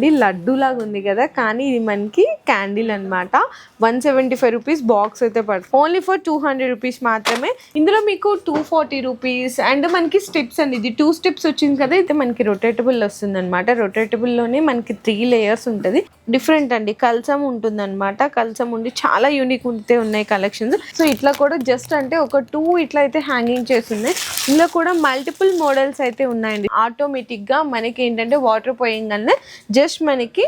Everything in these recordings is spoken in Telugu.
ఇది లడ్డు లాగా ఉంది కదా, కానీ ఇది మనకి క్యాండిల్ అనమాట. 175 రూపీస్ బాక్స్ అయితే పడుతుంది. ఓన్లీ ఫర్ 200 రూపీస్ మాత్రమే. ఇందులో మీకు 240 రూపీస్ అండ్ మనకి స్టెప్స్ అండి. ఇది 2 స్టెప్స్ వచ్చింది కదా, అయితే మనకి రొటేటబుల్ వస్తుంది అనమాట. రొటేటబుల్ లోనే మనకి 3 లేయర్స్ ఉంటుంది. డిఫరెంట్ అండి, కల్చం ఉంటుంది అనమాట. కల్చం ఉండి చాలా యూనిక్ ఉంటే ఉన్నాయి కలెక్షన్స్. సో ఇట్లా కూడా జస్ట్ అంటే ఒక 2 ఇట్లా అయితే హ్యాంగింగ్ చేస్తున్నాయి. ఇందులో కూడా మల్టిపుల్ మోడల్స్ అయితే ఉన్నాయండి. ఆటోమేటిక్ గా మనకి ఏంటంటే వాటర్ పోయింగానే జస్ట్ మనకి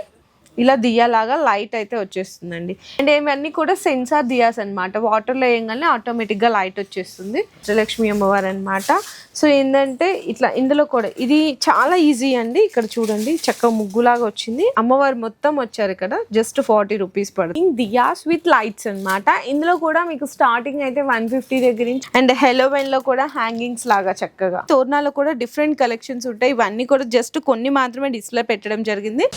ఇలా దియాలాగా లైట్ అయితే వచ్చేస్తుందండి. అండ్ ఇవన్నీ కూడా సెన్సార్ దియాస్ అనమాట. వాటర్లో వేయగానే ఆటోమేటిక్గా లైట్ వచ్చేస్తుంది. లక్ష్మీ అమ్మవారు అనమాట. సో ఏంటంటే ఇట్లా ఇందులో కూడా ఇది చాలా ఈజీ అండి. ఇక్కడ చూడండి చక్కగా ముగ్గులాగా వచ్చింది. అమ్మవారు మొత్తం వచ్చారు ఇక్కడ. జస్ట్ 40 రూపీస్ పడుతుంది. దియాస్ విత్ లైట్స్ అనమాట. ఇందులో కూడా మీకు స్టార్టింగ్ అయితే 150 దగ్గర నుంచి అండ్ హెలోవెన్ లో కూడా హ్యాంగింగ్స్ లాగా చక్కగా తోరణాలు కూడా డిఫరెంట్ కలెక్షన్స్ ఉంటాయి. ఇవన్నీ కూడా జస్ట్ కొన్ని మాత్రమే డిస్ప్లే పెట్టడం జరిగింది.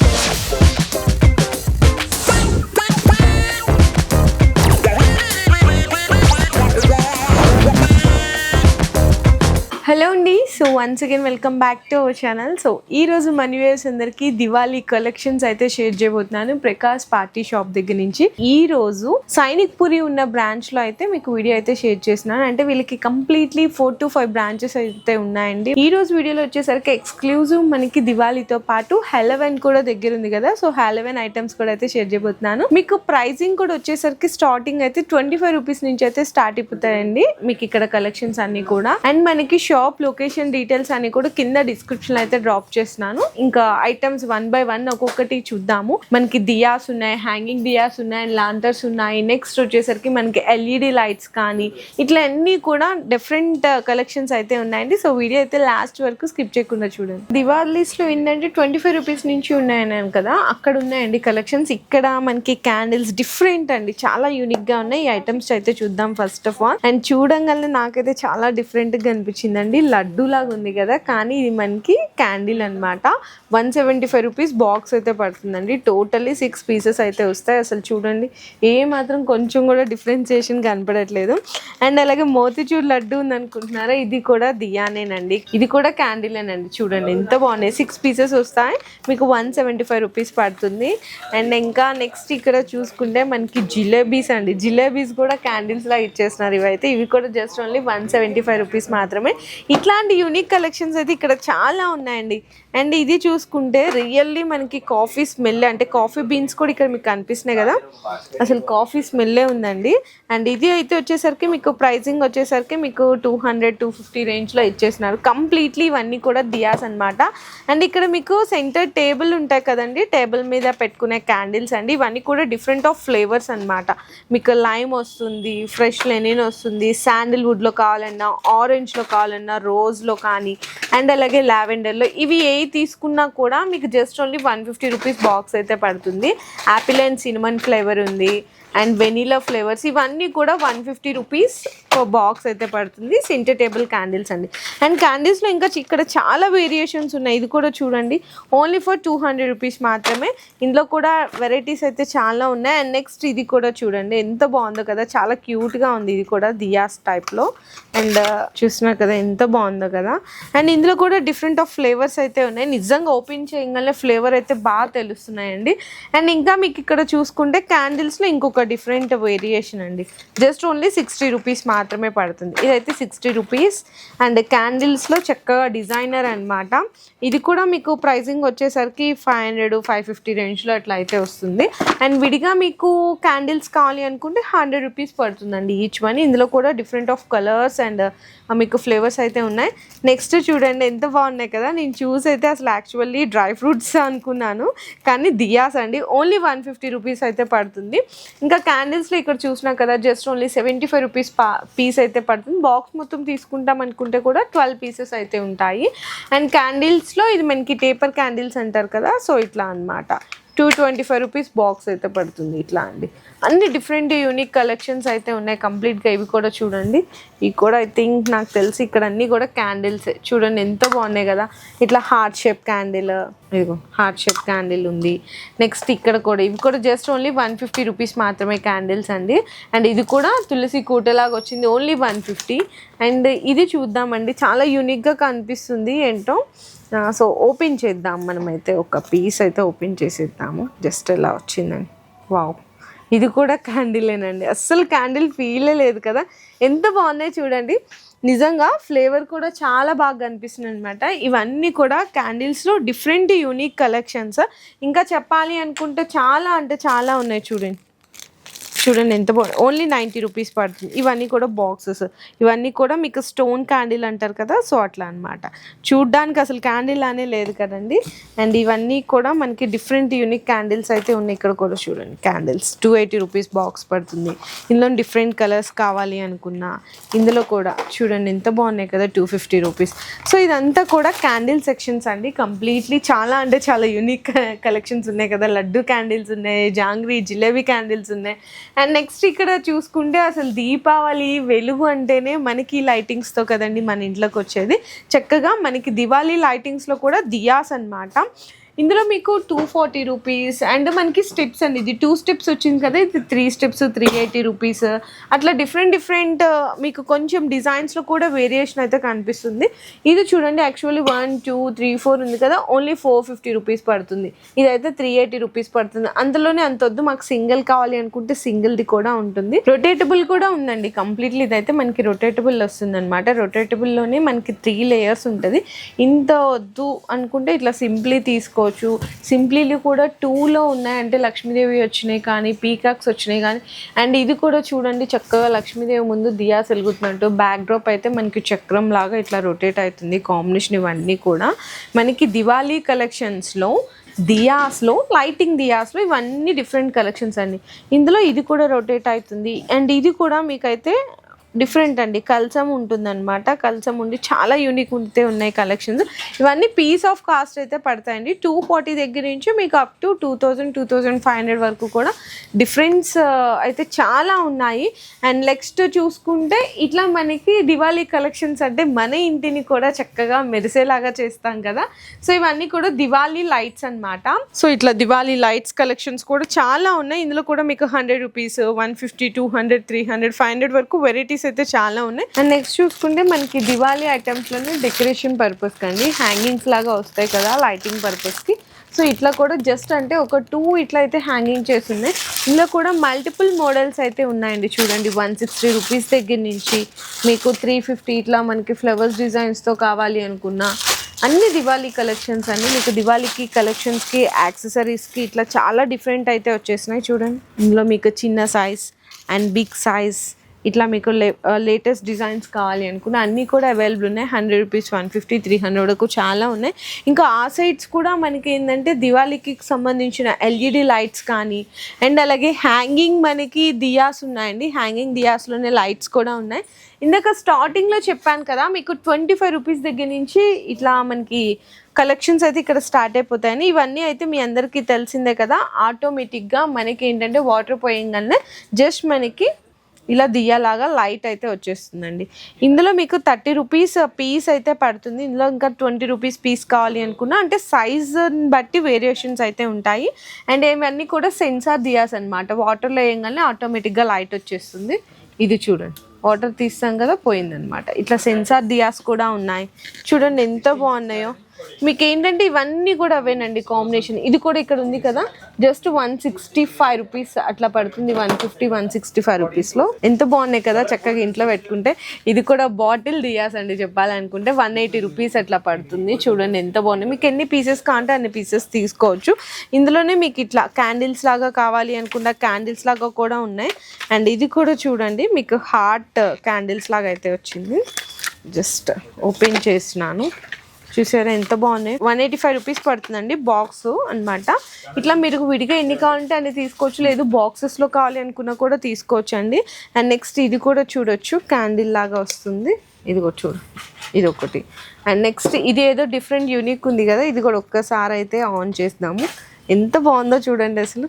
హలో అండి. So once again welcome back to our channel. So ఈ రోజు మనీ వ్యూయర్స్ అందరికి దివాళీ కలెక్షన్స్ అయితే షేర్ చేయబోతున్నాను ప్రకాష్ పార్టీ షాప్ దగ్గర నుంచి. ఈ రోజు సైనిక్ పురి ఉన్న బ్రాంచ్ లో అయితే మీకు వీడియో అయితే షేర్ చేస్తున్నాను. అంటే వీళ్ళకి కంప్లీట్లీ 4 to 5 బ్రాంచెస్ అయితే ఉన్నాయండి. ఈ రోజు వీడియోలో వచ్చేసరికి ఎక్స్క్లూజివ్ మనకి దివాళీతో పాటు హెలోవెన్ కూడా దగ్గర ఉంది కదా, సో హెలోవెన్ ఐటమ్స్ కూడా అయితే షేర్ చేయబోతున్నాను. మీకు ప్రైసింగ్ కూడా వచ్చేసరికి స్టార్టింగ్ అయితే 25 రూపీస్ నుంచి అయితే స్టార్ట్ అయిపోతాయండి మీకు ఇక్కడ కలెక్షన్స్ అన్ని కూడా. అండ్ మనకి షాప్ లొకేషన్ డీటెయిల్స్ అని కూడా కింద డిస్క్రిప్షన్ అయితే డ్రాప్ చేస్తున్నాను. ఇంకా ఐటమ్స్ 1 by 1 ఒక్కొక్కటి చూద్దాము. మనకి దియాస్ ఉన్నాయి, హ్యాంగింగ్ దియాస్ ఉన్నాయి, లాంటర్స్ ఉన్నాయి. నెక్స్ట్ వచ్చేసరికి మనకి LED లైట్స్ కానీ ఇట్లా అన్ని కూడా డిఫరెంట్ కలెక్షన్స్ అయితే ఉన్నాయండి. సో వీడియో అయితే లాస్ట్ వరకు స్కిప్ చేయకుండా చూడండి. దివాళీస్ లో ఏంటంటే 25 రూపీస్ నుంచి ఉన్నాయన్నాను కదా, అక్కడ ఉన్నాయండి కలెక్షన్స్. ఇక్కడ మనకి క్యాండిల్స్ డిఫరెంట్ అండి, చాలా యూనిక్ గా ఉన్నాయి. ఈ ఐటమ్స్ అయితే చూద్దాం ఫస్ట్ ఆఫ్ ఆల్. అండ్ చూడంగానే నాకైతే చాలా డిఫరెంట్ గా అనిపించింది అండి. లడ్డు లాగా ఉంది కదా, కానీ ఇది మనకి క్యాండిల్ అనమాట. 175 రూపీస్ బాక్స్ అయితే పడుతుందండి. టోటల్లీ 6 పీసెస్ అయితే వస్తాయి. అసలు చూడండి ఏ మాత్రం కొంచెం కూడా డిఫరెన్సియేషన్ కనపడట్లేదు. అండ్ అలాగే మోతిచూర్ లడ్డు ఉంది అనుకుంటున్నారా, ఇది కూడా దియానేనండి. ఇది కూడా క్యాండిలేనండి. చూడండి ఎంత బాగున్నాయి. 6 పీసెస్ వస్తాయి, మీకు 175 రూపీస్ పడుతుంది. అండ్ ఇంకా నెక్స్ట్ ఇక్కడ చూసుకుంటే మనకి జిలేబీస్ అండి. జిలేబీస్ కూడా క్యాండిల్స్ లా ఇచ్చేస్తున్నారు. ఇవైతే ఇవి కూడా జస్ట్ ఓన్లీ 175 రూపీస్ మాత్రమే. ఇట్లాంటి యూనిక్ కలెక్షన్స్ అయితే ఇక్కడ చాలా ఉన్నాయండి. అండ్ ఇది చూసుకుంటే రియల్లీ మనకి కాఫీ స్మెల్, అంటే కాఫీ బీన్స్ కూడా ఇక్కడ మీకు కనిపిస్తున్నాయి కదా, అసలు కాఫీ స్మెల్లే ఉందండి. అండ్ ఇది అయితే వచ్చేసరికి మీకు ప్రైసింగ్ వచ్చేసరికి మీకు 200-250 రేంజ్లో ఇచ్చేస్తున్నారు. కంప్లీట్లీ ఇవన్నీ కూడా దియాస్ అనమాట. అండ్ ఇక్కడ మీకు సెంటర్ టేబుల్ ఉంటాయి కదండి, టేబుల్ మీద పెట్టుకునే క్యాండిల్స్ అండి. ఇవన్నీ కూడా డిఫరెంట్ ఆఫ్ ఫ్లేవర్స్ అనమాట. మీకు లైమ్ వస్తుంది, ఫ్రెష్ లెనిన్ వస్తుంది, శాండిల్వుడ్లో కావాలన్నా, ఆరెంజ్లో కావాలన్నా, రోజ్లో కానీ అండ్ అలాగే లావెండర్లో. ఇవి ఏ తీసుకున్నా కూడా మీకు జస్ట్ ఓన్లీ 150 రూపీస్ బాక్స్ అయితే పడుతుంది. యాపిల్ అండ్ సినమన్ ఫ్లేవర్ ఉంది అండ్ వెనీలా ఫ్లేవర్స్, ఇవన్నీ కూడా 150 రూపీస్ బాక్స్ అయితే పడుతుంది. సెంటర్ టేబుల్ క్యాండిల్స్ అండి. అండ్ క్యాండిల్స్లో ఇంకా ఇక్కడ చాలా వేరియేషన్స్ ఉన్నాయి. ఇది కూడా చూడండి ఓన్లీ ఫర్ 200 రూపీస్ మాత్రమే. ఇందులో కూడా వెరైటీస్ అయితే చాలా ఉన్నాయి. అండ్ నెక్స్ట్ ఇది కూడా చూడండి ఎంత బాగుందో కదా, చాలా క్యూట్గా ఉంది. ఇది కూడా దియాస్ టైప్లో. అండ్ చూస్తున్నారు కదా ఎంత బాగుందో కదా. అండ్ ఇందులో కూడా డిఫరెంట్ ఆఫ్ ఫ్లేవర్స్ అయితే ఉన్నాయి. నిజంగా ఓపెన్ చేయగానే ఫ్లేవర్ అయితే బాగా తెలుస్తున్నాయండి. అండ్ ఇంకా మీకు ఇక్కడ చూసుకుంటే క్యాండిల్స్లో ఇంకొక డిఫరెంట్ వేరియేషన్ అండి. జస్ట్ ఓన్లీ 60 రూపీస్ మాత్రమే పడుతుంది. ఇదైతే 60 రూపీస్. అండ్ క్యాండిల్స్లో చక్కగా డిజైనర్ అనమాట. ఇది కూడా మీకు ప్రైసింగ్ వచ్చేసరికి 500-550 రేంజ్లో అట్లా అయితే వస్తుంది. అండ్ విడిగా మీకు క్యాండిల్స్ కావాలి అనుకుంటే 100 రూపీస్ పడుతుందండి ఈచ్ వన్. ఇందులో కూడా డిఫరెంట్ ఆఫ్ కలర్స్ అండ్ మీకు ఫ్లేవర్స్ అయితే ఉన్నాయి. నెక్స్ట్ చూడండి ఎంత బాగున్నాయి కదా. నేను చూసి అయితే అసలు యాక్చువల్లీ డ్రై ఫ్రూట్స్ అనుకున్నాను, కానీ దియాస్ అండి. ఓన్లీ 150 రూపీస్ అయితే పడుతుంది. ఇంకా క్యాండిల్స్లో ఇక్కడ చూసినా కదా జస్ట్ ఓన్లీ 75 రూపీస్ పీస్ అయితే పడుతుంది. బాక్స్ మొత్తం తీసుకుంటాం అనుకుంటే కూడా 12 పీసెస్ అయితే ఉంటాయి. అండ్ క్యాండిల్స్లో ఇది మనకి టేపర్ క్యాండిల్స్ అంటారు కదా, సో ఇట్లా అనమాట. 225 రూపీస్ బాక్స్ అయితే పడుతుంది. ఇట్లా అండి అన్ని డిఫరెంట్ యూనిక్ కలెక్షన్స్ అయితే ఉన్నాయి కంప్లీట్గా. ఇవి కూడా చూడండి, ఇవి కూడా ఐ థింక్ నాకు తెలిసి ఇక్కడ అన్నీ కూడా క్యాండిల్స్ చూడండి ఎంత బాగున్నాయి కదా. ఇట్లా హార్ట్ షేప్ క్యాండిల్, ఇదిగో హార్ట్ షేప్ క్యాండిల్ ఉంది. నెక్స్ట్ ఇక్కడ కూడా ఇవి కూడా జస్ట్ ఓన్లీ 150 రూపీస్ మాత్రమే క్యాండిల్స్ అండి. అండ్ ఇది కూడా తులసి కూటలాగా వచ్చింది, ఓన్లీ 150. అండ్ ఇది చూద్దామండి, చాలా యూనిక్గా కనిపిస్తుంది ఏంటో. సో ఓపెన్ చేద్దాం మనమైతే, ఒక పీస్ అయితే ఓపెన్ చేసేద్దాము. జస్ట్ ఎలా వచ్చిందని. వావ్, ఇది కూడా క్యాండిలేనండి. అస్సలు క్యాండిల్ ఫీలే లేదు కదా, ఎంత బాగున్నాయి చూడండి. నిజంగా ఫ్లేవర్ కూడా చాలా బాగా కనిపిస్తుంది అనమాట. ఇవన్నీ కూడా క్యాండిల్స్లో డిఫరెంట్ యూనిక్ కలెక్షన్స్. ఇంకా చెప్పాలి అనుకుంటే చాలా అంటే చాలా ఉన్నాయి చూడండి. చూడండి ఎంత బాగుంది. ఓన్లీ 90 రూపీస్ పడుతుంది. ఇవన్నీ కూడా బాక్సెస్, ఇవన్నీ కూడా మీకు స్టోన్ క్యాండిల్ అంటారు కదా, సో అట్లా అనమాట. చూడ్డానికి అసలు క్యాండిల్ అనే లేదు కదండి. అండ్ ఇవన్నీ కూడా మనకి డిఫరెంట్ యూనిక్ క్యాండిల్స్ అయితే ఉన్నాయి. ఇక్కడ కూడా చూడండి క్యాండిల్స్ 280 రూపీస్ బాక్స్ పడుతుంది. ఇందులో డిఫరెంట్ కలర్స్ కావాలి అనుకున్నా ఇందులో కూడా చూడండి ఎంత బాగున్నాయి కదా, 250 రూపీస్. సో ఇదంతా కూడా క్యాండిల్ సెక్షన్స్ అండి కంప్లీట్లీ. చాలా అంటే చాలా యూనిక్ కలెక్షన్స్ ఉన్నాయి కదా. లడ్డు క్యాండిల్స్ ఉన్నాయి, జాంగ్రీ జిలేబీ క్యాండిల్స్ ఉన్నాయి. అండ్ నెక్స్ట్ ఇక్కడ చూసుకుంటే అసలు దీపావళి వెలుగు అంటేనే మనకి లైటింగ్స్తో కదండి మన ఇంట్లోకి వచ్చేది. చక్కగా మనకి దివాళీ లైటింగ్స్లో కూడా దియాస్ అన్నమాట. ఇందులో మీకు 240 రూపీస్. అండ్ మనకి స్టెప్స్ అండి, ఇది 2 స్టెప్స్ వచ్చింది కదా, ఇది 3 స్టెప్స్ 380 రూపీస్. అట్లా డిఫరెంట్ మీకు కొంచెం డిజైన్స్లో కూడా వేరియేషన్ అయితే కనిపిస్తుంది. ఇది చూడండి యాక్చువల్లీ 1 2 3 4 ఉంది కదా, ఓన్లీ 450 రూపీస్ పడుతుంది. ఇదైతే 380 రూపీస్ పడుతుంది. అందులోనే అంత వద్దు, మాకు సింగిల్ కావాలి అనుకుంటే సింగిల్ది కూడా ఉంటుంది. రొటేటబుల్ కూడా ఉందండి కంప్లీట్లీ. ఇదైతే మనకి రొటేటబుల్ వస్తుంది అనమాట. రొటేటబుల్లోనే మనకి 3 లేయర్స్ ఉంటుంది. ఇంత వద్దు అనుకుంటే ఇట్లా సింప్లీ తీసుకో. సింప్లీలు కూడా 2లో ఉన్నాయి, అంటే లక్ష్మీదేవి వచ్చినాయి కానీ పీకాక్స్ వచ్చినాయి కానీ. అండ్ ఇది కూడా చూడండి చక్కగా లక్ష్మీదేవి ముందు దియాస్ వెలుగుతున్నట్టు. బ్యాక్ డ్రాప్ అయితే మనకి చక్రం లాగా ఇట్లా రొటేట్ అవుతుంది. కాంబినేషన్ ఇవన్నీ కూడా మనకి దివాళీ కలెక్షన్స్లో దియాస్లో, లైటింగ్ దియాస్లో ఇవన్నీ డిఫరెంట్ కలెక్షన్స్ అండి. ఇందులో ఇది కూడా రొటేట్ అవుతుంది. అండ్ ఇది కూడా మీకైతే డిఫరెంట్ అండి, కల్చం ఉంటుందన్నమాట. కల్చం ఉండి చాలా యూనిక్ ఉంటే ఉన్నాయి కలెక్షన్స్. ఇవన్నీ పీస్ ఆఫ్ కాస్ట్ అయితే పడతాయండి. 240 దగ్గర నుంచి మీకు అప్ టు 2000 2500 వరకు కూడా డిఫరెన్స్ అయితే చాలా ఉన్నాయి. అండ్ నెక్స్ట్ చూసుకుంటే ఇట్లా మనకి దివాళీ కలెక్షన్స్ అంటే మన ఇంటిని కూడా చక్కగా మెరిసేలాగా చేస్తాం కదా. సో ఇవన్నీ కూడా దివాళీ లైట్స్ అనమాట. సో ఇట్లా దివాళీ లైట్స్ కలెక్షన్స్ కూడా చాలా ఉన్నాయి. ఇందులో కూడా మీకు 100 రూపీస్ 150 200 300 500 వరకు వెరైటీస్ అయితే చాలా ఉన్నాయి. అండ్ నెక్స్ట్ చూసుకుంటే మనకి దివాళీ ఐటమ్స్ లోనే డెకరేషన్ పర్పస్ కండి హ్యాంగింగ్స్ లాగా వస్తాయి కదా లైటింగ్ పర్పస్ కి. సో ఇట్లా కూడా జస్ట్ అంటే ఒక 2 ఇట్లా అయితే హ్యాంగింగ్ చేస్తున్నాయి. ఇందులో కూడా మల్టిపుల్ మోడల్స్ అయితే ఉన్నాయండి. చూడండి 160 రూపీస్ దగ్గర నుంచి మీకు 350 ఇట్లా మనకి ఫ్లవర్స్ డిజైన్స్తో కావాలి అనుకున్నా అన్ని దివాళీ కలెక్షన్స్ అన్ని మీకు దివాళీకి కలెక్షన్స్కి యాక్సెసరీస్కి ఇట్లా చాలా డిఫరెంట్ అయితే వచ్చేసినాయి. చూడండి ఇందులో మీకు చిన్న సైజ్ అండ్ బిగ్ సైజ్ ఇట్లా మీకు లేటెస్ట్ డిజైన్స్ కావాలి అనుకున్న అన్నీ కూడా అవైలబుల్ ఉన్నాయి. 100 రూపీస్ 150 300 వరకు చాలా ఉన్నాయి. ఇంకా ఆ సైడ్స్ కూడా మనకి ఏంటంటే దివాళీకి సంబంధించిన ఎల్ఈడి లైట్స్ కానీ అండ్ అలాగే హ్యాంగింగ్ మనకి దియాస్ ఉన్నాయండి. హ్యాంగింగ్ దియాస్లోనే లైట్స్ కూడా ఉన్నాయి. ఇందాక స్టార్టింగ్లో చెప్పాను కదా మీకు 25 రూపీస్ దగ్గర నుంచి ఇట్లా మనకి కలెక్షన్స్ అయితే ఇక్కడ స్టార్ట్ అయిపోతాయని. ఇవన్నీ అయితే మీ అందరికీ తెలిసిందే కదా. ఆటోమేటిక్గా మనకి ఏంటంటే వాటర్ పోయంగానే జస్ట్ మనకి ఇలా దియ్యలాగా లైట్ అయితే వచ్చేస్తుందండి. ఇందులో మీకు 30 రూపీస్ పీస్ అయితే పడుతుంది. ఇందులో ఇంకా 20 రూపీస్ పీస్ కావాలి అనుకున్నా అంటే సైజుని బట్టి వేరియేషన్స్ అయితే ఉంటాయి. అండ్ ఇవన్నీ కూడా సెన్సార్ దియాస్ అనమాట. వాటర్లో వేయగానే ఆటోమేటిక్గా లైట్ వచ్చేస్తుంది. ఇది చూడండి వాటర్ తీస్తాం కదా పోయిందనమాట. ఇట్లా సెన్సార్ దియాస్ కూడా ఉన్నాయి. చూడండి ఎంత బాగున్నాయో. మీకు ఏంటంటే ఇవన్నీ కూడా అవేనండి కాంబినేషన్. ఇది కూడా ఇక్కడ ఉంది కదా జస్ట్ 165 రూపీస్ అట్లా పడుతుంది. 150 165 రూపీస్లో ఎంత బాగున్నాయి కదా చక్కగా ఇంట్లో పెట్టుకుంటే. ఇది కూడా బాటిల్ దియాస్ అండి చెప్పాలనుకుంటే 180 రూపీస్ అట్లా పడుతుంది. చూడండి ఎంత బాగున్నాయి. మీకు ఎన్ని పీసెస్ కావాలంటే అన్ని పీసెస్ తీసుకోవచ్చు. ఇందులోనే మీకు ఇట్లా క్యాండిల్స్ లాగా కావాలి అనుకుంటే క్యాండిల్స్ లాగా కూడా ఉన్నాయి. అండ్ ఇది కూడా చూడండి మీకు హార్ట్ క్యాండిల్స్ లాగా అయితే వచ్చింది. జస్ట్ ఓపెన్ చేసినాను చూసారా ఎంత బాగున్నాయి. 185 రూపీస్ పడుతుందండి బాక్స్ అనమాట. ఇట్లా మీరు విడిగా ఎన్ని కావాలంటే అన్ని తీసుకోవచ్చు, లేదు బాక్సెస్లో కావాలి అనుకున్నా కూడా తీసుకోవచ్చు అండి. అండ్ నెక్స్ట్ ఇది కూడా చూడొచ్చు క్యాండిల్ లాగా వస్తుంది. ఇది కూడా చూడు ఇది ఒకటి. అండ్ నెక్స్ట్ ఇది ఏదో డిఫరెంట్ యూనిక్ ఉంది కదా, ఇది కూడా ఒక్కసారి అయితే ఆన్ చేద్దాము. ఎంత బాగుందో చూడండి అసలు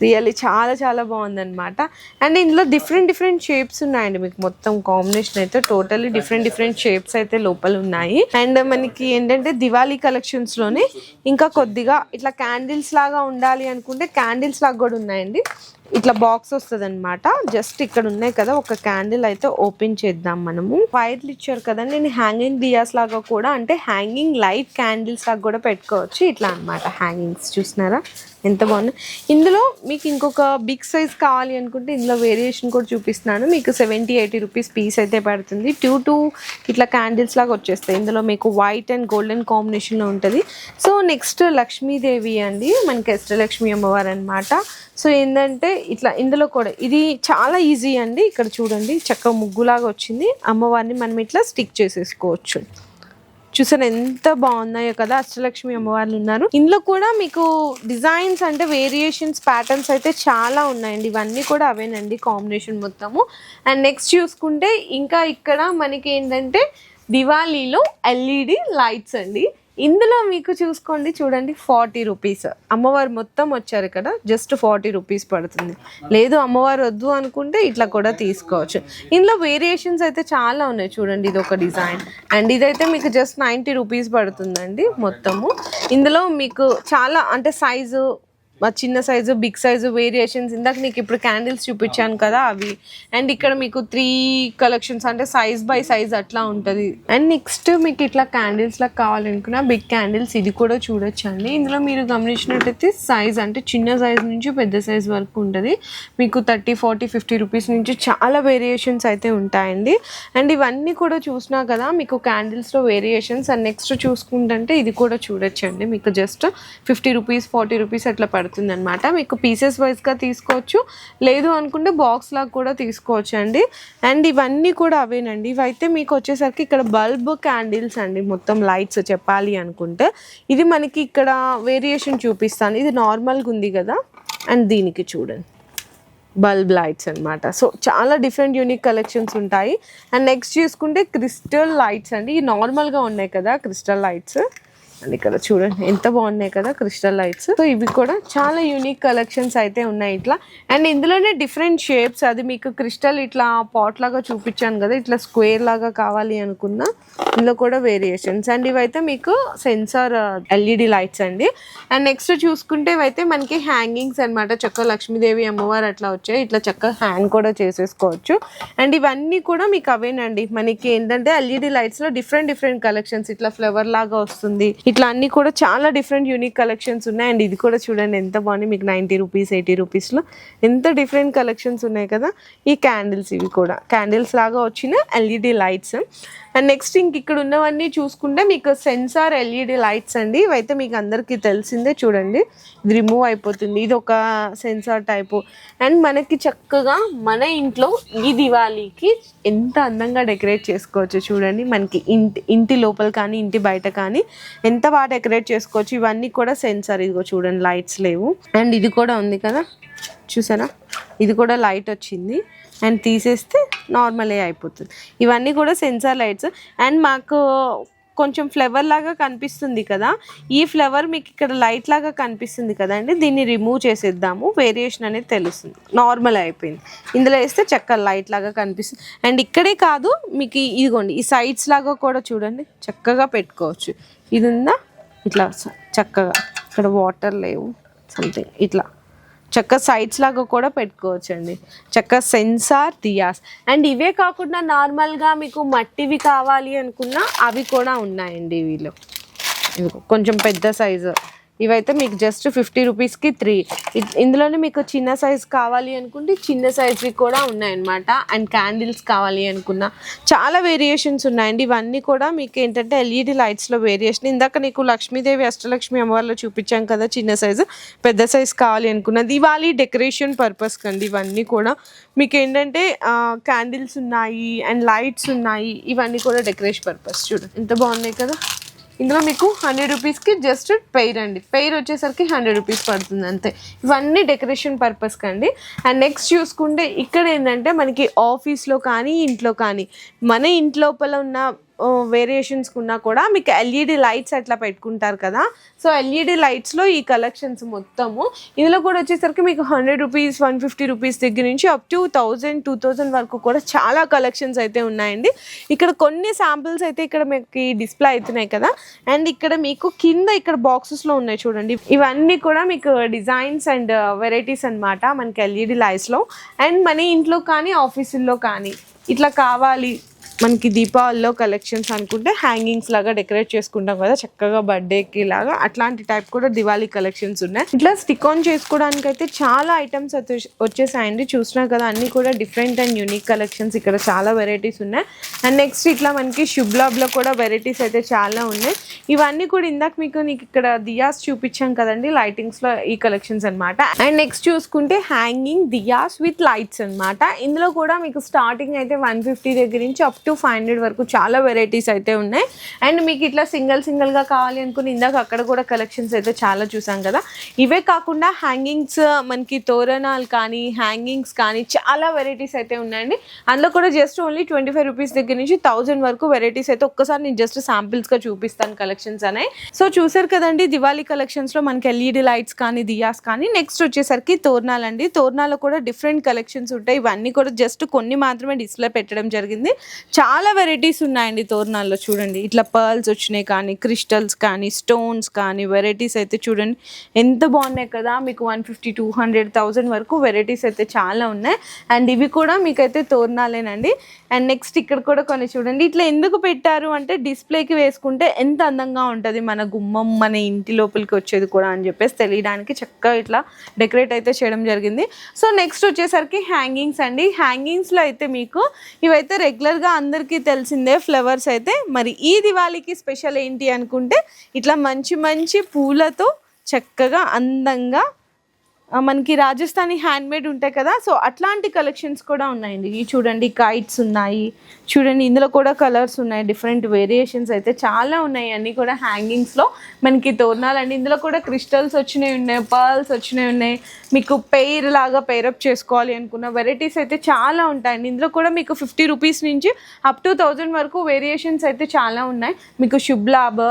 రియల్లీ చాలా చాలా బాగుందన్నమాట. అండ్ ఇందులో డిఫరెంట్ షేప్స్ ఉన్నాయండి. మీకు మొత్తం కాంబినేషన్ అయితే టోటల్లీ డిఫరెంట్ షేప్స్ అయితే లోపల ఉన్నాయి. అండ్ మనకి ఏంటంటే దివాళీ కలెక్షన్స్లోనే ఇంకా కొద్దిగా ఇట్లా క్యాండిల్స్ లాగా ఉండాలి అనుకుంటే క్యాండిల్స్ లాగా కూడా ఉన్నాయండి. ఇట్లా బాక్స్ వస్తుంది అనమాట. జస్ట్ ఇక్కడ ఉన్నాయి కదా, ఒక క్యాండిల్ అయితే ఓపెన్ చేద్దాం మనము. వైర్లు ఇచ్చారు కదా, నేను హ్యాంగింగ్ దియాస్ లాగా కూడా, అంటే హ్యాంగింగ్ లైట్ క్యాండిల్స్ లాగా కూడా పెట్టుకోవచ్చు. ఇట్లా అనమాట హ్యాంగింగ్స్, చూసినారా ఎంత బాగుంది. ఇందులో మీకు ఇంకొక బిగ్ సైజ్ కావాలి అనుకుంటే ఇందులో వేరియేషన్ కూడా చూపిస్తున్నాను. మీకు 70-80 రూపీస్ పీస్ అయితే పడుతుంది. 2 ఇట్లా క్యాండిల్స్ లాగా వచ్చేస్తాయి. ఇందులో మీకు వైట్ అండ్ గోల్డెన్ కాంబినేషన్లో ఉంటుంది. సో నెక్స్ట్ లక్ష్మీదేవి అండి, మనకి అష్టలక్ష్మి అమ్మవారు అనమాట. సో ఏంటంటే ఇట్లా ఇందులో కూడా ఇది చాలా ఈజీ అండి. ఇక్కడ చూడండి చక్కగా ముగ్గులాగా వచ్చింది. అమ్మవారిని మనం ఇట్లా స్టిక్ చేసేసుకోవచ్చు. చూసారు ఎంత బాగున్నాయో కదా, అష్టలక్ష్మి అమ్మవార్లు ఉన్నారు. ఇందులో కూడా మీకు డిజైన్స్ అంటే వేరియేషన్స్ ప్యాటర్న్స్ అయితే చాలా ఉన్నాయండి. ఇవన్నీ కూడా అవేనండి కాంబినేషన్ మొత్తము. అండ్ నెక్స్ట్ చూసుకుంటే ఇంకా ఇక్కడ మనకి ఏంటంటే దివాళీలో ఎల్ఈడి లైట్స్ అండి. ఇందులో మీకు చూసుకోండి, చూడండి 40 రూపీస్. అమ్మవారు మొత్తం వచ్చారు కదా, జస్ట్ 40 రూపీస్ పడుతుంది. లేదు అమ్మవారు వద్దు అనుకుంటే ఇట్లా కూడా తీసుకోవచ్చు. ఇందులో వేరియేషన్స్ అయితే చాలా ఉన్నాయి. చూడండి ఇది ఒక డిజైన్, అండ్ ఇదైతే మీకు జస్ట్ 90 రూపీస్ పడుతుందండి మొత్తము. ఇందులో మీకు చాలా అంటే సైజు చిన్న సైజు, బిగ్ సైజు వేరియేషన్స్, ఇందాక నీకు ఇప్పుడు క్యాండిల్స్ చూపించాను కదా అవి. అండ్ ఇక్కడ మీకు 3 కలెక్షన్స్ అంటే సైజ్ బై సైజ్ అట్లా ఉంటుంది. అండ్ నెక్స్ట్ మీకు ఇట్లా క్యాండిల్స్ లాగా కావాలనుకున్న బిగ్ క్యాండిల్స్ ఇది కూడా చూడొచ్చు అండి. ఇందులో మీరు గమనించినట్టయితే సైజ్ అంటే చిన్న సైజ్ నుంచి పెద్ద సైజ్ వరకు ఉంటుంది. మీకు 30, 40, 50 రూపీస్ నుంచి చాలా వేరియేషన్స్ అయితే ఉంటాయండి. అండ్ ఇవన్నీ కూడా చూసినా కదా మీకు క్యాండిల్స్లో వేరియేషన్స్. అండ్ నెక్స్ట్ చూసుకుంటే ఇది కూడా చూడొచ్చు అండి. మీకు జస్ట్ 50 రూపీస్, 40 రూపీస్ అట్లా పడుతుంది అనమాట. మీకు పీసెస్ వైజ్గా తీసుకోవచ్చు, లేదు అనుకుంటే బాక్స్ లాగా కూడా తీసుకోవచ్చు అండి. అండ్ ఇవన్నీ కూడా అవేనండి. ఇవైతే మీకు వచ్చేసరికి ఇక్కడ బల్బ్ క్యాండిల్స్ అండి, మొత్తం లైట్స్ చెప్పాలి అనుకుంటే. ఇది మనకి ఇక్కడ వేరియేషన్ చూపిస్తాను. ఇది నార్మల్గా ఉంది కదా, అండ్ దీనికి చూడండి బల్బ్ లైట్స్ అనమాట. సో చాలా డిఫరెంట్ యూనిక్ కలెక్షన్స్ ఉంటాయి. అండ్ నెక్స్ట్ చూసుకుంటే క్రిస్టల్ లైట్స్ అండి. ఇవి నార్మల్గా ఉన్నాయి కదా క్రిస్టల్ లైట్స్, అండ్ ఇక్కడ చూడండి ఎంత బాగున్నాయి కదా క్రిస్టల్ లైట్స్. సో ఇవి కూడా చాలా యూనిక్ కలెక్షన్స్ అయితే ఉన్నాయి ఇట్లా. అండ్ ఇందులోనే డిఫరెంట్ షేప్స్, అది మీకు క్రిస్టల్ ఇట్లా పాట్ లాగా చూపించాను కదా, ఇట్లా స్క్వేర్ లాగా కావాలి అనుకున్నా ఇందులో కూడా వేరియేషన్స్. అండ్ ఇవైతే మీకు సెన్సార్ ఎల్ఈడి లైట్స్ అండి. అండ్ నెక్స్ట్ చూసుకుంటే ఇవైతే మనకి హ్యాంగింగ్స్ అనమాట. చక్కగా లక్ష్మీదేవి అమ్మవారు అట్లా వచ్చాయి, ఇట్లా చక్కగా హ్యాంగ్ కూడా చేసేసుకోవచ్చు. అండ్ ఇవన్నీ కూడా మీకు అవేనండి. మనకి ఏంటంటే ఎల్ఈడి లైట్స్లో డిఫరెంట్ కలెక్షన్స్, ఇట్లా ఫ్లవర్ లాగా వస్తుంది, ఇట్లా అన్ని కూడా చాలా డిఫరెంట్ యూనిక్ కలెక్షన్స్ ఉన్నాయి. అండ్ ఇది కూడా చూడండి ఎంత బాగుంది, మీకు 90 రూపీస్, 80 రూపీస్లో ఎంత డిఫరెంట్ కలెక్షన్స్ ఉన్నాయి కదా. ఈ క్యాండిల్స్, ఇవి కూడా క్యాండిల్స్ లాగా వచ్చిన ఎల్ఈడి లైట్స్. అండ్ నెక్స్ట్ ఇంక ఇక్కడ ఉన్నవన్నీ చూసుకుంటే మీకు సెన్సార్ ఎల్ఈడి లైట్స్ అండి. ఇవైతే మీకు అందరికీ తెలిసిందే. చూడండి ఇది రిమూవ్ అయిపోతుంది, ఇది ఒక సెన్సార్ టైపు. అండ్ మనకి చక్కగా మన ఇంట్లో ఈ దివాళీకి ఎంత అందంగా డెకరేట్ చేసుకోవచ్చు చూడండి. మనకి ఇంటి లోపల కానీ ఇంటి బయట కానీ ఎంత బాగా డెకరేట్ చేసుకోవచ్చు. ఇవన్నీ కూడా సెన్సార్, ఇదిగో చూడండి లైట్స్ లేవు. అండ్ ఇది కూడా ఉంది కదా, చూసారా ఇది కూడా లైట్ వచ్చింది. అండ్ తీసేస్తే నార్మలే అయిపోతుంది. ఇవన్నీ కూడా సెన్సార్ లైట్స్. అండ్ మాకు కొంచెం ఫ్లవర్ లాగా కనిపిస్తుంది కదా, ఈ ఫ్లవర్ మీకు ఇక్కడ లైట్ లాగా కనిపిస్తుంది కదండి, దీన్ని రిమూవ్ చేసేద్దాము. వేరియేషన్ అనేది తెలుస్తుంది, నార్మల్ అయిపోయింది. ఇందులో వేస్తే చక్కగా లైట్ లాగా కనిపిస్తుంది. అండ్ ఇక్కడే కాదు మీకు ఇదిగోండి ఈ సైడ్స్ లాగా కూడా చూడండి చక్కగా పెట్టుకోవచ్చు. ఇది ఉందా ఇట్లా చక్కగా, ఇక్కడ వాటర్ లేవు సంథింగ్, ఇట్లా చక్కగా సైడ్స్ లాగా కూడా పెట్టుకోవచ్చు అండి. చక్కగా సెన్సార్ దియాస్. అండ్ ఇవే కాకుండా నార్మల్గా మీకు మట్టివి కావాలి అనుకున్నా అవి కూడా ఉన్నాయండి. వీళ్ళు కొంచెం పెద్ద సైజు, ఇవైతే మీకు జస్ట్ 50 రూపీస్కి 3. ఇందులోనే మీకు చిన్న సైజ్ కావాలి అనుకుంటే చిన్న సైజ్వి కూడా ఉన్నాయన్నమాట. అండ్ క్యాండిల్స్ కావాలి అనుకున్నా చాలా వేరియేషన్స్ ఉన్నాయండి. ఇవన్నీ కూడా మీకు ఏంటంటే ఎల్ఈడి లైట్స్లో వేరియేషన్. ఇందాక నీకు లక్ష్మీదేవి అష్టలక్ష్మి అమ్మవారిలో చూపించాం కదా చిన్న సైజు, పెద్ద సైజ్ కావాలి అనుకున్నా దివాళీ డెకరేషన్ పర్పస్ కండి. ఇవన్నీ కూడా మీకు ఏంటంటే క్యాండిల్స్ ఉన్నాయి అండ్ లైట్స్ ఉన్నాయి, ఇవన్నీ కూడా డెకరేషన్ పర్పస్. చూడండి ఎంత బాగున్నాయి కదా. ఇందులో మీకు 100 రూపీస్కి జస్ట్ పెయిర్ అండి. పెయిర్ వచ్చేసరికి 100 రూపీస్ పడుతుంది అంతే. ఇవన్నీ డెకరేషన్ పర్పస్ కండి. అండ్ నెక్స్ట్ చూసుకుంటే ఇక్కడ ఏంటంటే మనకి ఆఫీస్లో కానీ ఇంట్లో కానీ మన ఇంట్లోపల ఉన్న వేరియేషన్స్ ఉన్నా కూడా మీకు ఎల్ఈడి లైట్స్ అట్లా పెట్టుకుంటారు కదా, సో ఎల్ఈడి లైట్స్లో ఈ కలెక్షన్స్ మొత్తము. ఇందులో కూడా వచ్చేసరికి మీకు 100 రూపీస్ 150 రూపీస్ దగ్గర నుంచి అప్ టు 1000-2000 వరకు కూడా చాలా కలెక్షన్స్ అయితే ఉన్నాయండి. ఇక్కడ కొన్ని శాంపిల్స్ అయితే ఇక్కడ మీకు డిస్ప్లే అవుతున్నాయి కదా, అండ్ ఇక్కడ మీకు కింద ఇక్కడ బాక్సెస్లో ఉన్నాయి చూడండి, ఇవన్నీ కూడా మీకు డిజైన్స్ అండ్ వెరైటీస్ అన్నమాట మనకి ఎల్ఈడి లైట్స్లో. అండ్ మన ఇంట్లో కానీ ఆఫీసుల్లో కానీ ఇట్లా కావాలి మనకి దీపావళిలో కలెక్షన్స్ అనుకుంటే హ్యాంగింగ్స్ లాగా డెకరేట్ చేసుకుంటాం కదా చక్కగా బర్త్డేకి లాగా, అట్లాంటి టైప్ కూడా దివాళీ కలెక్షన్స్ ఉన్నాయి. ఇట్లా స్టిక్ ఆన్ చేసుకోవడానికి అయితే చాలా ఐటమ్స్ అయితే వచ్చేసాయండి, చూసినా కదా అన్ని కూడా డిఫరెంట్ అండ్ యూనిక్ కలెక్షన్స్. ఇక్కడ చాలా వెరైటీస్ ఉన్నాయి. అండ్ నెక్స్ట్ ఇట్లా మనకి శుభ్లాబ్లో కూడా వెరైటీస్ అయితే చాలా ఉన్నాయి. ఇవన్నీ కూడా ఇందాక మీకు ఇక్కడ దియాస్ చూపించాం కదండి లైటింగ్స్లో, ఈ కలెక్షన్స్ అనమాట. అండ్ నెక్స్ట్ చూసుకుంటే హ్యాంగింగ్ దియాస్ విత్ లైట్స్ అనమాట. ఇందులో కూడా మీకు స్టార్టింగ్ అయితే 150 దగ్గర నుంచి అప్ టు 500 వరకు చాలా వెరైటీస్ అయితే ఉన్నాయి. అండ్ మీకు ఇట్లా సింగిల్గా కావాలి అనుకుని ఇందాక అక్కడ కూడా కలెక్షన్స్ అయితే చాలా చూసాం కదా. ఇవే కాకుండా హ్యాంగింగ్స్ మనకి తోరణాలు కానీ హ్యాంగింగ్స్ కానీ చాలా వెరైటీస్ అయితే ఉన్నాయండి. అందులో కూడా జస్ట్ ఓన్లీ 25 రూపీస్ దగ్గర నుంచి 1000 వరకు వెరైటీస్ అయితే ఒక్కసారి నేను జస్ట్ శాంపిల్స్గా చూపిస్తాను కలెక్షన్స్ అనేవి. సో చూసారు కదండి దివాళీ కలెక్షన్స్లో మనకి ఎల్ఈడి లైట్స్ కానీ దియాస్ కానీ. నెక్స్ట్ వచ్చేసరికి తోరణాలు అండి. తోరణాలు కూడా డిఫరెంట్ కలెక్షన్స్ ఉంటాయి. ఇవన్నీ కూడా జస్ట్ కొన్ని మాత్రమే డిస్ప్లే పెట్టడం జరిగింది. చాలా వెరైటీస్ ఉన్నాయండి తోరణాల్లో. చూడండి ఇట్లా పర్ల్స్ వచ్చినాయి కానీ క్రిస్టల్స్ కానీ స్టోన్స్ కానీ వెరైటీస్ అయితే చూడండి ఎంత బాగున్నాయి కదా. మీకు 150-200,000 వరకు వెరైటీస్ అయితే చాలా ఉన్నాయి. అండ్ ఇవి కూడా మీకైతే తోరణాలేనండి. అండ్ నెక్స్ట్ ఇక్కడ కూడా కొన్ని చూడండి. ఇట్లా ఎందుకు పెట్టారు అంటే డిస్ప్లేకి వేసుకుంటే ఎంత అందంగా ఉంటుంది మన గుమ్మం మన ఇంటి లోపలికి వచ్చేది కూడా అని చెప్పేసి తెలియడానికి చక్కగా ఇట్లా డెకరేట్ అయితే చేయడం జరిగింది. సో నెక్స్ట్ వచ్చేసరికి హ్యాంగింగ్స్ అండి. హ్యాంగింగ్స్లో అయితే మీకు ఇవైతే రెగ్యులర్గా అందరికీ తెలిసిందే ఫ్లవర్స్ అయితే. మరి ఈ దివాళీకి స్పెషల్ ఏంటి అనుకుంటే ఇట్లా మంచి మంచి పూలతో చక్కగా అందంగా మనకి రాజస్థానీ హ్యాండ్మేడ్ ఉంటాయి కదా, సో అట్లాంటి కలెక్షన్స్ కూడా ఉన్నాయండి. ఇవి చూడండి కైట్స్ ఉన్నాయి చూడండి, ఇందులో కూడా కలర్స్ ఉన్నాయి, డిఫరెంట్ వేరియేషన్స్ అయితే చాలా ఉన్నాయి. అన్నీ కూడా హ్యాంగింగ్స్లో మనకి తోరణాలండి. ఇందులో కూడా క్రిస్టల్స్ వచ్చినాయి ఉన్నాయి, పర్ల్స్ వచ్చినాయి ఉన్నాయి. మీకు పెయిర్ లాగా పెయిరప్ చేసుకోవాలి అనుకున్న వెరైటీస్ అయితే చాలా ఉంటాయండి. ఇందులో కూడా మీకు 50 రూపీస్ నుంచి అప్ టు 1000 వరకు వేరియేషన్స్ అయితే చాలా ఉన్నాయి. మీకు శుభ్లాభ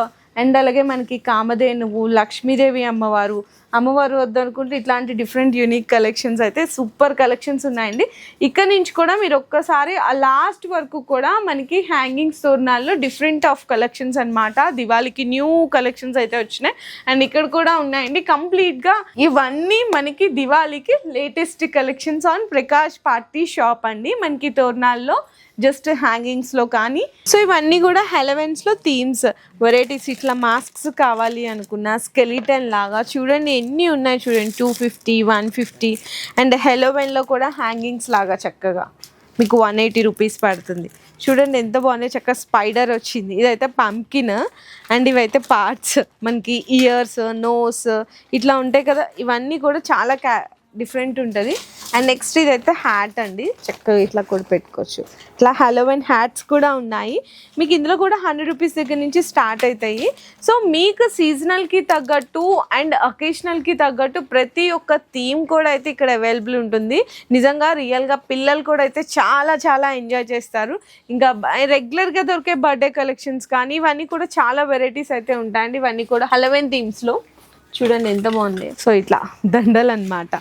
అండ్ అలాగే మనకి కామధేనువు లక్ష్మీదేవి అమ్మవారు వద్దనుకుంటే ఇట్లాంటి డిఫరెంట్ యూనిక్ కలెక్షన్స్ అయితే సూపర్ కలెక్షన్స్ ఉన్నాయండి. ఇక్కడ నుంచి కూడా మీరు ఒక్కసారి ఆ లాస్ట్ వరకు కూడా మనకి హ్యాంగింగ్స్ తోరణాల్లో డిఫరెంట్ ఆఫ్ కలెక్షన్స్ అనమాట. దివాళీకి న్యూ కలెక్షన్స్ అయితే వచ్చినాయి. అండ్ ఇక్కడ కూడా ఉన్నాయండి కంప్లీట్గా ఇవన్నీ మనకి దివాళీకి latest collections on Prakash party shop అండి. మనకి తోరణాల్లో జస్ట్ హ్యాంగింగ్స్లో కానీ. సో ఇవన్నీ కూడా హెలవెన్స్లో థీమ్స్ వెరైటీస్. ఇట్లా మాస్క్స్ కావాలి అనుకున్న స్కెలిటన్ లాగా చూడండి ఎన్ని ఉన్నాయి చూడండి, 250, 150. అండ్ హెలోవెన్లో కూడా హ్యాంగింగ్స్ లాగా చక్కగా మీకు 180 రూపీస్ పడుతుంది. చూడండి ఎంత బాగున్నాయి, చక్కగా స్పైడర్ వచ్చింది. ఇదైతే పంకిన్ అండ్ ఇవైతే పార్ట్స్ మనకి ఇయర్స్ నోస్ ఇట్లా ఉంటాయి కదా, ఇవన్నీ కూడా చాలా డిఫరెంట్ ఉంటుంది. అండ్ నెక్స్ట్ ఇదైతే హ్యాట్ అండి, చక్కగా ఇట్లా కూడా పెట్టుకోవచ్చు. ఇట్లా హలోవెన్ హ్యాట్స్ కూడా ఉన్నాయి మీకు. ఇందులో కూడా 100 రూపీస్ దగ్గర నుంచి స్టార్ట్ అవుతాయి. సో మీకు సీజనల్కి తగ్గట్టు అండ్ అకేషనల్కి తగ్గట్టు ప్రతి ఒక్క థీమ్ కూడా అయితే ఇక్కడ అవైలబుల్ ఉంటుంది. నిజంగా రియల్గా పిల్లలు కూడా అయితే చాలా చాలా ఎంజాయ్ చేస్తారు. ఇంకా రెగ్యులర్గా దొరికే బర్త్డే కలెక్షన్స్ కానీ ఇవన్నీ కూడా చాలా వెరైటీస్ అయితే ఉంటాయండి. ఇవన్నీ కూడా హలోవెన్ థీమ్స్లో చూడండి ఎంత బాగుంది. సో ఇట్లా దండలు అనమాట.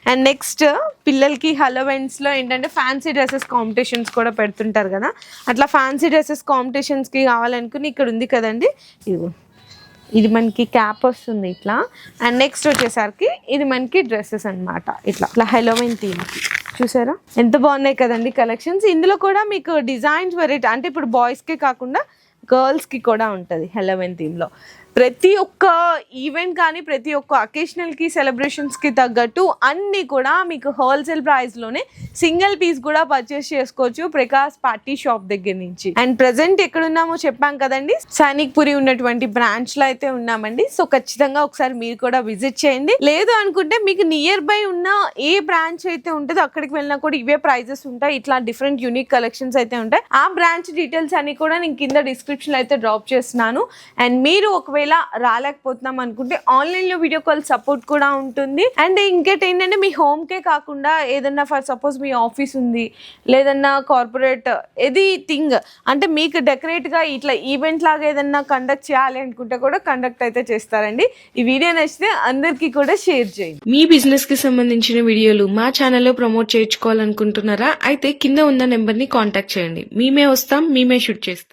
అండ్ నెక్స్ట్ పిల్లలకి హలోవెన్స్లో ఏంటంటే ఫ్యాన్సీ డ్రెస్సెస్ కాంపిటీషన్స్ కూడా పెడుతుంటారు కదా, అట్లా ఫ్యాన్సీ డ్రెస్సెస్ కాంపిటీషన్స్కి కావాలనుకుని ఇక్కడ ఉంది కదండి. ఇది మనకి క్యాప్ వస్తుంది ఇట్లా. అండ్ నెక్స్ట్ వచ్చేసరికి ఇది మనకి డ్రెస్సెస్ అనమాట. ఇట్లా హలోవెన్ థీమ్కి చూసారా ఎంత బాగున్నాయి కదండి కలెక్షన్స్. ఇందులో కూడా మీకు డిజైన్స్ వెరైటీ అంటే ఇప్పుడు బాయ్స్కే కాకుండా గర్ల్స్కి కూడా ఉంటుంది హలోవెన్ థీమ్లో. ప్రతి ఒక్క ఈవెంట్ కానీ ప్రతి ఒక్క అకేషనల్కి సెలబ్రేషన్స్కి తగ్గట్టు అన్నీ కూడా మీకు హోల్సేల్ ప్రైస్లోనే సింగిల్ పీస్ కూడా పర్చేస్ చేసుకోవచ్చు ప్రకాష్ పార్టీ షాప్ దగ్గర నుంచి. అండ్ ప్రజెంట్ ఎక్కడున్నామో చెప్పాం కదండి, సైనిక్ పురి ఉన్నటువంటి బ్రాంచ్లో అయితే ఉన్నామండి. సో ఖచ్చితంగా ఒకసారి మీరు కూడా విజిట్ చేయండి. లేదు అనుకుంటే మీకు నియర్ బై ఉన్న ఏ బ్రాంచ్ అయితే ఉంటుందో అక్కడికి వెళ్ళినా కూడా ఇవే ప్రైజెస్ ఉంటాయి. ఇట్లా డిఫరెంట్ యూనిక్ కలెక్షన్స్ అయితే ఉంటాయి. ఆ బ్రాంచ్ డీటెయిల్స్ అన్ని కూడా నేను కింద డిస్క్రిప్షన్లో అయితే డ్రాప్ చేస్తున్నాను. అండ్ మీరు ఒకవేళ ఒకవేళ రాలేకపోతున్నాం అనుకుంటే ఆన్లైన్ లో వీడియో కాల్ సపోర్ట్ కూడా ఉంటుంది. అండ్ ఇంకేటి ఏంటంటే మీ హోమ్ కే కాకుండా ఏదన్నా ఫర్ సపోజ్ మీ ఆఫీస్ ఉంది, లేదన్నా కార్పొరేట్ ఏది థింగ్ అంటే మీకు డెకరేట్ గా ఇట్లా ఈవెంట్ లాగా ఏదన్నా కండక్ట్ చేయాలి అనుకుంటే కూడా కండక్ట్ అయితే చేస్తారండి. ఈ వీడియో నచ్చితే అందరికీ కూడా షేర్ చేయండి. మీ బిజినెస్ కి సంబంధించిన వీడియోలు మా ఛానల్లో ప్రమోట్ చేయించుకోవాలనుకుంటున్నారా? అయితే కింద ఉన్న నెంబర్ ని కాంటాక్ట్ చేయండి. మేమే వస్తాం, మేమే షూట్ చేస్తాం.